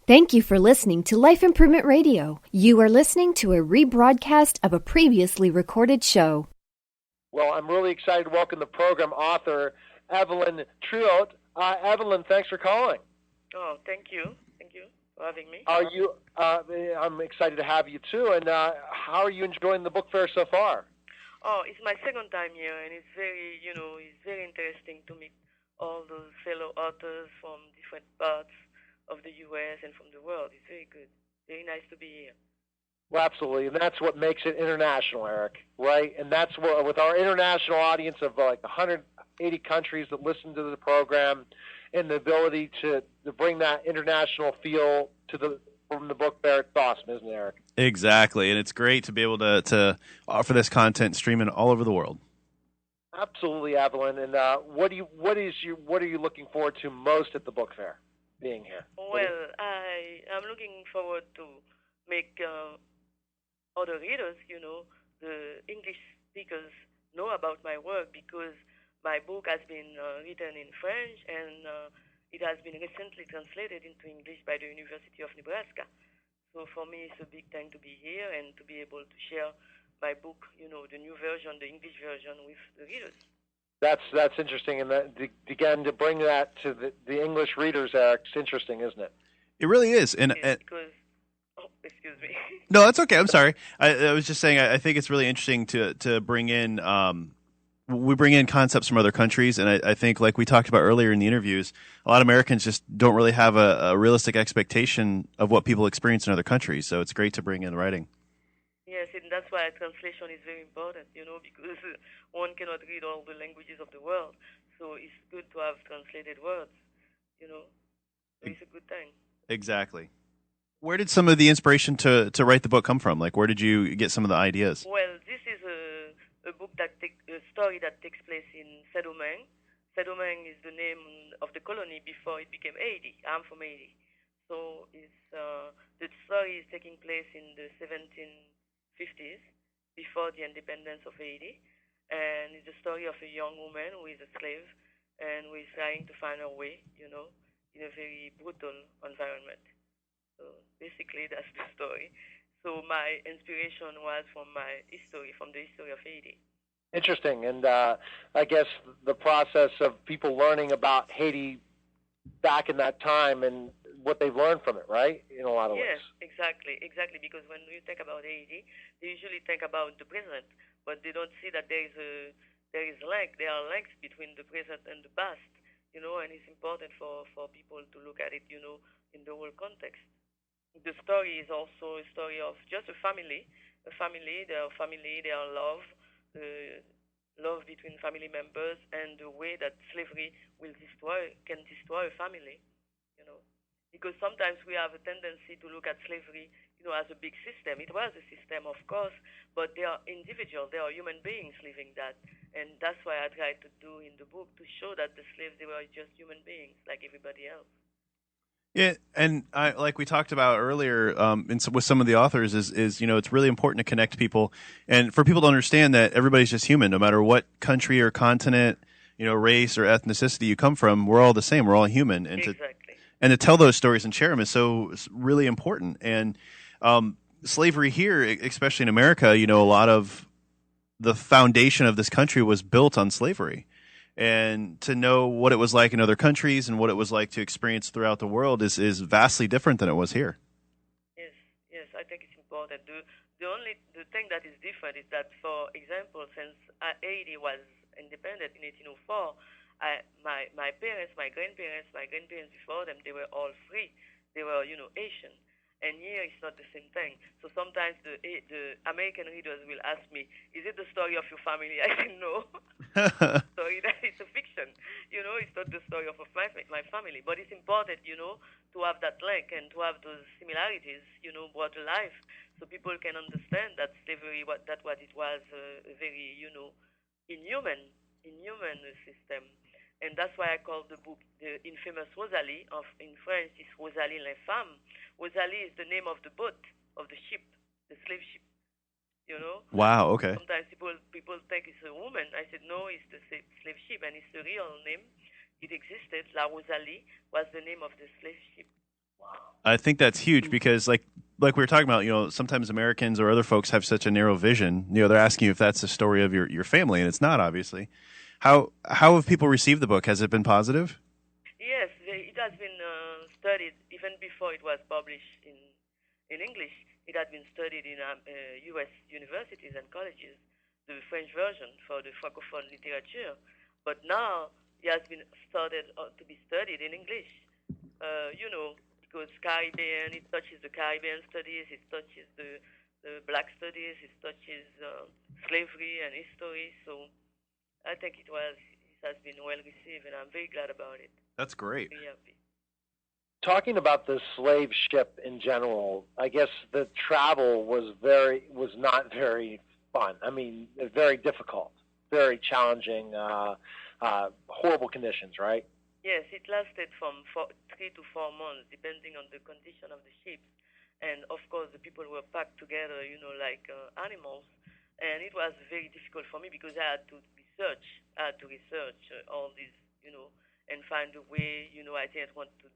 Thank you for listening to Life Improvement Radio. You are listening to a rebroadcast of a previously recorded show. Well, I'm really excited to welcome the program author, Evelyn Trouillot. Evelyn, thanks for calling. Oh, thank you. Thank you for having me. I'm excited to have you too. And how are you enjoying the book fair so far? Oh, it's my second time here, and it's very interesting to meet all those fellow authors from different parts of the U.S. and from the world. It's very good. Very nice to be here. Well, absolutely, and that's what makes it international, Eric, right? And that's what, with our international audience of like 180 countries that listen to the program, and the ability to bring that international feel from the book fair, it's awesome, isn't it, Eric? Exactly, and it's great to be able to offer this content streaming all over the world. Absolutely, Evelyn. And what are you looking forward to most at the book fair, being here? Well, I'm looking forward to make other readers, the English speakers, know about my work, because my book has been written in French, and it has been recently translated into English by the University of Nebraska. So for me, it's a big thing to be here and to be able to share my book, the new version, the English version, with the readers. That's interesting, and again, to bring that to the English readers, Eric, it's interesting, isn't it? It really is, excuse me. No, that's okay. I'm sorry. I was just saying. I think it's really interesting to bring in. We bring in concepts from other countries, and I think, like we talked about earlier in the interviews, a lot of Americans just don't really have a realistic expectation of what people experience in other countries. So it's great to bring in writing. Yes, and that's why translation is very important, because one cannot read all the languages of the world. So it's good to have translated words, So it's a good thing. Exactly. Where did some of the inspiration to write the book come from? Like, where did you get some of the ideas? Well, this is a story that takes place in Domingue. Domingue is the name of the colony before it became Haiti. I'm from Haiti. So the story is taking place in the 1750s, before the independence of Haiti. And it's the story of a young woman who is a slave and who is trying to find her way, in a very brutal environment. So basically, that's the story. So my inspiration was from the history of Haiti. Interesting, and I guess the process of people learning about Haiti back in that time and what they've learned from it, right? In a lot of ways. Yes, exactly. Because when you think about Haiti, they usually think about the present, but they don't see that there are links between the present and the past, and it's important for people to look at it, in the whole context. The story is also a story of just a family, their love, love between family members, and the way that slavery can destroy a family, Because sometimes we have a tendency to look at slavery, as a big system. It was a system, of course, but they are individuals, they are human beings living that. And that's why I tried to do in the book, to show that the slaves, they were just human beings like everybody else. Yeah, and like we talked about earlier, with some of the authors, is it's really important to connect people, and for people to understand that everybody's just human, no matter what country or continent, race or ethnicity you come from. We're all the same. We're all human, and exactly. to tell those stories and share them is really important. And slavery here, especially in America, a lot of the foundation of this country was built on slavery. And to know what it was like in other countries and what it was like to experience throughout the world is vastly different than it was here. Yes, I think it's important. The thing that is different is that, for example, since Haiti was independent in 1804, my parents, my grandparents before them, they were all free. They were, Asian. And here it's not the same thing. So sometimes the American readers will ask me, "Is it the story of your family?" I say no. Sorry, that it's a fiction. It's not the story of my family. But it's important, to have that link and to have those similarities, brought to life, so people can understand that slavery, what it was, a very, inhuman system. And that's why I call the book the Infamous Rosalie. In French, it's Rosalie l'Infâme. Rosalie is the name of the boat, of the ship, the slave ship. Wow, okay. Sometimes people think it's a woman. I said, no, it's the slave ship, and it's the real name. It existed. La Rosalie was the name of the slave ship. I think that's huge because, like we were talking about, sometimes Americans or other folks have such a narrow vision. They're asking you if that's the story of your family, and it's not, obviously. How have people received the book? Has it been positive? Yes, it has been studied even before it was published in English. It had been studied in U.S. universities and colleges, the French version for the Francophone literature. But now it has been started to be studied in English. Because Caribbean, it touches the Caribbean studies, it touches the black studies, it touches slavery and history. So I think it has been well received, and I'm very glad about it. That's great. Very happy. Talking about the slave ship in general, I guess the travel was not very fun. I mean, very difficult, very challenging, horrible conditions, right? Yes, it lasted from 3 to 4 months, depending on the condition of the ships. And of course, the people were packed together, like animals. And it was very difficult for me because I had to research. All these, and find a way. I didn't want to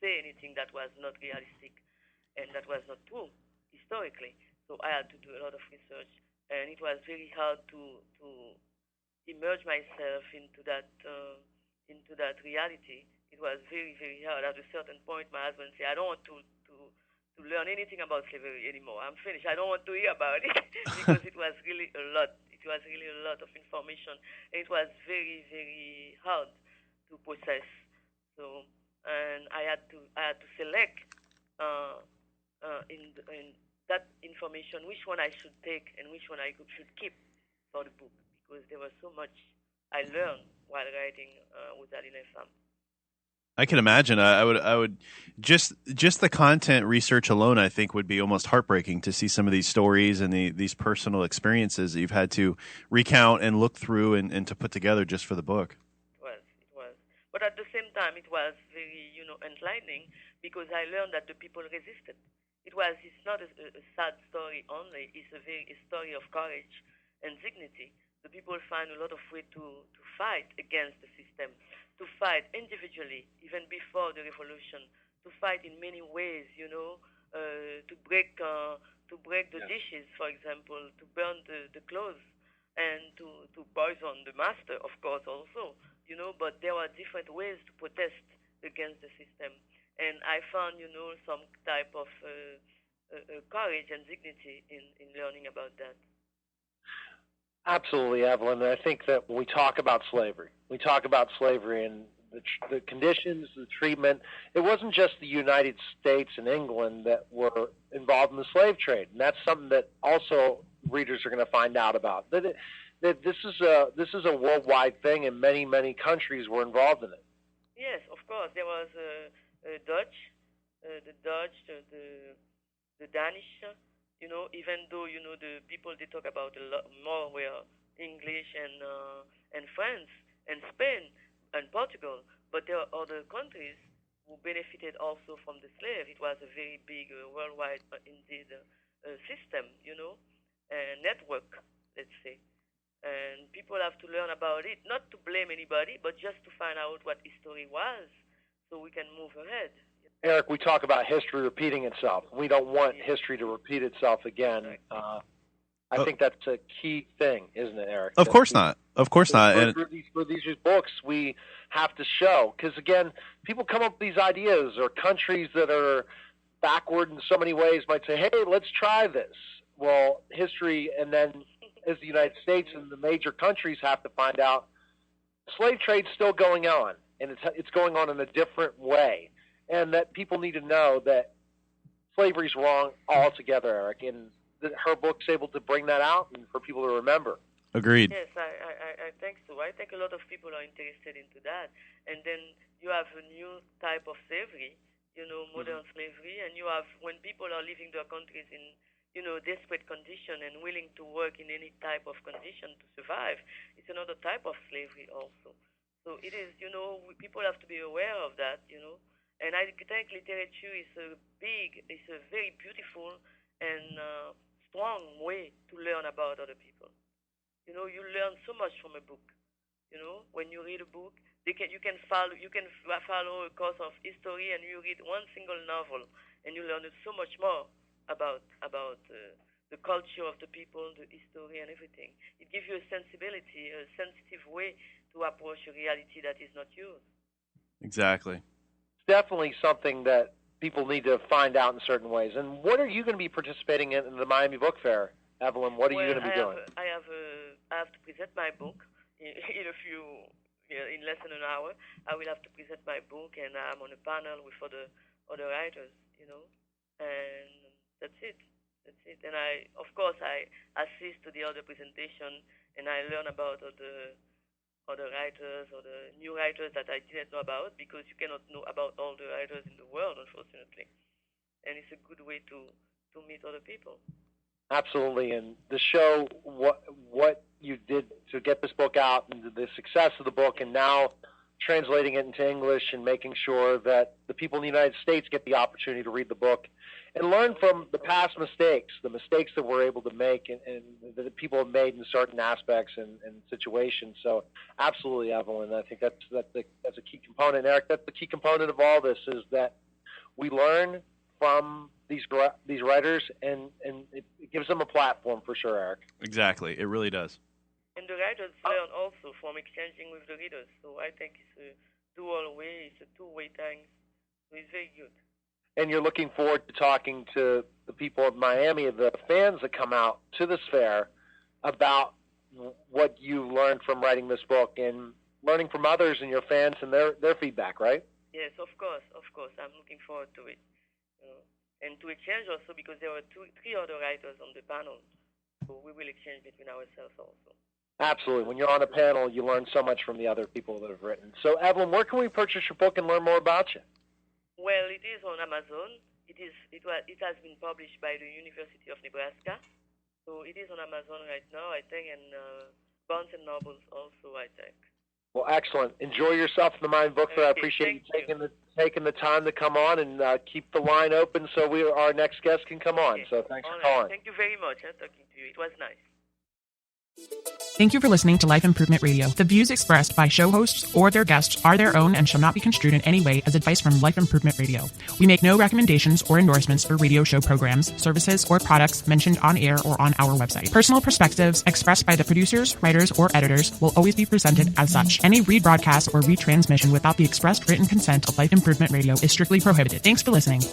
say anything that was not realistic and that was not true historically. So I had to do a lot of research, and it was very hard to immerse myself into that reality. It was very, very hard. At a certain point, my husband said, "I don't want to learn anything about slavery anymore. I'm finished. I don't want to hear about it," because it was really a lot. It was really a lot of information, and it was very, very hard to process. So, and I had to select in that information which one I should take and which one I should keep for the book, because there was so much I learned while writing Rosalie Infamous. I can imagine. I would just the content research alone, I think, would be almost heartbreaking to see some of these stories and these personal experiences that you've had to recount and look through and to put together just for the book. It was. But at the same time, it was very, enlightening, because I learned that the people resisted. It's not a sad story only. It's a story of courage and dignity. The people find a lot of way to fight against the system, to fight individually, even before the revolution, to fight in many ways, to break the dishes, for example, to burn the clothes, and to poison the master, of course, also, but there are different ways to protest against the system. And I found, some type of courage and dignity in learning about that. Absolutely, Evelyn. And I think that when we talk about slavery and the conditions, the treatment. It wasn't just the United States and England that were involved in the slave trade, and that's something that also readers are going to find out about. That this is a worldwide thing, and many countries were involved in it. Yes, of course. There was the Dutch, the Danish. Even though the people they talk about a lot more were English and France and Spain and Portugal, but there are other countries who benefited also from the slave. It was a very big worldwide, indeed, system, network, let's say. And people have to learn about it, not to blame anybody, but just to find out what history was, so we can move ahead. Eric, we talk about history repeating itself. We don't want history to repeat itself again. I think that's a key thing, isn't it, Eric? Of course not. Of course not. For these books, we have to show, because, again, people come up with these ideas, or countries that are backward in so many ways might say, hey, let's try this. Well, history, and then as the United States and the major countries have to find out, slave trade's still going on, and it's going on in a different way. And that people need to know that slavery's wrong altogether, Eric, and that her book's able to bring that out and for people to remember. Agreed. Yes, I think so. I think a lot of people are interested into that. And then you have a new type of slavery, modern slavery, and you have, when people are leaving their countries in, desperate condition and willing to work in any type of condition to survive, it's another type of slavery also. So it is, people have to be aware of that, And I think literature is a very beautiful and strong way to learn about other people. You learn so much from a book. When you read a book, You can follow a course of history, and you read one single novel, and you learn so much more about the culture of the people, the history, and everything. It gives you a sensibility, a sensitive way to approach a reality that is not yours. Exactly. It's definitely something that people need to find out in certain ways. And what are you going to be participating in the Miami Book Fair, Evelyn? What are you going to be doing? I have to present my book in less than an hour. I will have to present my book, and I'm on a panel with other writers, and that's it. And I assist to the other presentation, and I learn about other writers or the new writers that I didn't know about, because you cannot know about all the writers in the world, unfortunately. And it's a good way to meet other people. Absolutely. And the show, what you did to get this book out, and the success of the book, and now translating it into English and making sure that the people in the United States get the opportunity to read the book and learn from the past mistakes, the mistakes that we're able to make and that people have made in certain aspects and situations. So absolutely, Evelyn, I think that's a key component. Eric, that's the key component of all this, is that we learn from these writers, and it gives them a platform for sure, Eric. Exactly. It really does. And the writers learn also from exchanging with the readers. So I think it's a two-way thing. So it's very good. And you're looking forward to talking to the people of Miami, the fans that come out to this fair, about what you learned from writing this book and learning from others and your fans and their feedback, right? Yes, of course. I'm looking forward to it. And to exchange also, because there were three other writers on the panel. So we will exchange between ourselves also. Absolutely. When you're on a panel, you learn so much from the other people that have written. So, Evelyn, where can we purchase your book and learn more about you? Well, it is on Amazon. It has been published by the University of Nebraska. So it is on Amazon right now, I think, and Barnes & Noble also, I think. Well, excellent. Enjoy yourself in the Miami Book Fair. I appreciate you taking the time to come on, and keep the line open so our next guest can come on. Okay. So thanks for calling. Thank you very much for talking to you. It was nice. Thank you for listening to Life Improvement Radio. The views expressed by show hosts or their guests are their own and shall not be construed in any way as advice from Life Improvement Radio. We make no recommendations or endorsements for radio show programs, services, or products mentioned on air or on our website. Personal perspectives expressed by the producers, writers, or editors will always be presented as such. Any rebroadcast or retransmission without the expressed written consent of Life Improvement Radio is strictly prohibited. Thanks for listening.